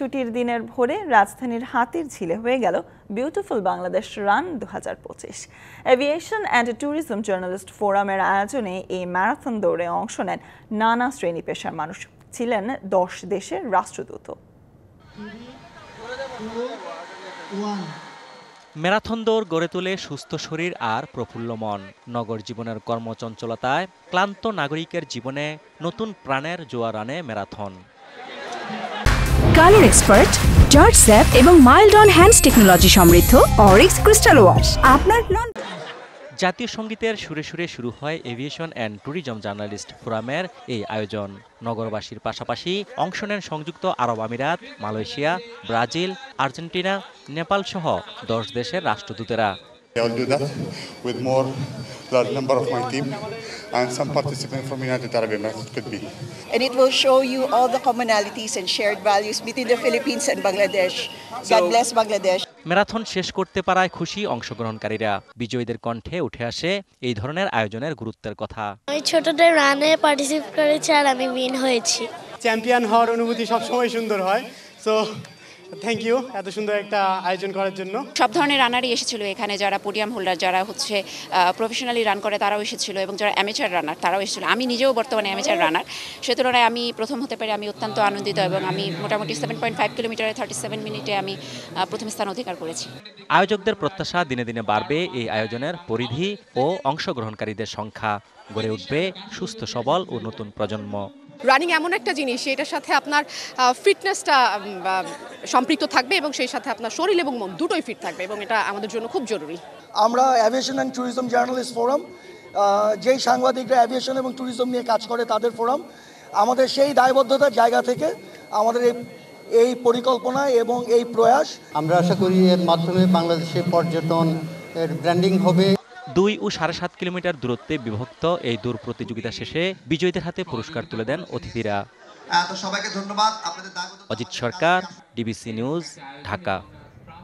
ছুটির দিনের ভোরে রাজধানীর হাতিরঝিলে হয়ে গেল beautiful Bangladesh run 2025। Aviation and tourism journalist ফোরামের আয়োজনে এই ম্যারাথন দৌড়ে অংশ নেন নানা শ্রেণী পেশার মানুষ, ছিলেন 10 দেশের রাষ্ট্রদূত। ম্যারাথন দৌড় গড়ে তোলে সুস্থ শরীর আর প্রফুল্ল মন। নগর জীবনের কর্মচঞ্চলতায় ক্লান্ত নাগরিকের জীবনে নতুন প্রাণের জোয়ার আনে marathon. Colour expert, George sap এবং মাইল্ড অন হ্যান্ডস টেকনোলজি সমৃদ্ধ অরিক্স ক্রিস্টাল ওয়াশ আপনার জাতীয় সঙ্গীতের সুরে সুরে শুরু হয় এভিয়েশন অ্যান্ড ট্যুরিজম জার্নালিস্ট ফোরামের এই আয়োজন। নগরবাসীর পাশাপাশি অংশ নেন সংযুক্ত আরব আমিরাত, মালয়েশিয়া, ব্রাজিল, আর্জেন্টিনা, নেপাল সহ 10 দেশের রাষ্ট্রদূতেরা। I'll do that with more large number of my team and some participants from United Arab Emirates could be. And it will show you all the commonalities and shared values between the Philippines and Bangladesh. God bless Bangladesh. Marathon শেষ করতে পারায় খুশি অংশগ্রহণকারীরা। বিজয়ীদের কণ্ঠে উঠে আসে এই ধরনের আয়োজনের গুরুত্বের কথা। আমি ছোটদের রানে পার্টিসিপেট করেছি আর আমি উইন হয়েছি। চ্যাম্পিয়ন হওয়ার অনুভূতি সবসময় সুন্দর হয়। সো থ্যাংক ইউ এত সুন্দর একটা আয়োজন করার জন্য। সব ধরনের রানারই এসেছিল এখানে, যারা পোডিয়াম হোল্ডার, যারা হচ্ছে প্রফেশনালি রান করে তারাও এসেছিল, এবং যারা অ্যামেচার রানার তারাও এসেছিল। আমি নিজেও বর্তমানে অ্যামেচার রানার, সে তুলনায় আমি প্রথম হতে পারি আমি অত্যন্ত আনন্দিত, এবং আমি মোটামুটি 7.5 কিলোমিটারে 37 মিনিটে আমি প্রথম স্থান অধিকার করেছি। আয়োজকদের প্রত্যাশা দিনে দিনে বাড়বে এই আয়োজনের পরিধি ও অংশগ্রহণকারীদের সংখ্যা। গড়ে উঠবে সুস্থ সবল ও নতুন প্রজন্ম। রানিং এমন একটা জিনিস, এটার সাথে আপনার ফিটনেসটা সম্পৃক্ত থাকবে এবং সেই সাথে আপনার শরীর এবং মন দুটোই ফিট থাকবে, এবং এটা আমাদের জন্য খুব জরুরি। আমরা aviation and tourism journalist forum, যেই সাংবাদিকরা এভিয়েশন এবং ট্যুরিজম নিয়ে কাজ করে তাদের ফোরাম, আমাদের সেই দায়বদ্ধতার জায়গা থেকে আমাদের এই পরিকল্পনা এবং এই প্রয়াস, আমরা আশা করি এর মাধ্যমে বাংলাদেশের পর্যটন এর ব্র্যান্ডিং হবে। 2 ও 7.5 কিলোমিটার দূরত্বে বিভক্ত এই দৌড় প্রতিযোগিতা শেষে বিজয়ীদের হাতে পুরস্কার তুলে দেন অতিথিরা। সবাইকে ধন্যবাদ। অজিত সরকার, ডিবিসি নিউজ, ঢাকা।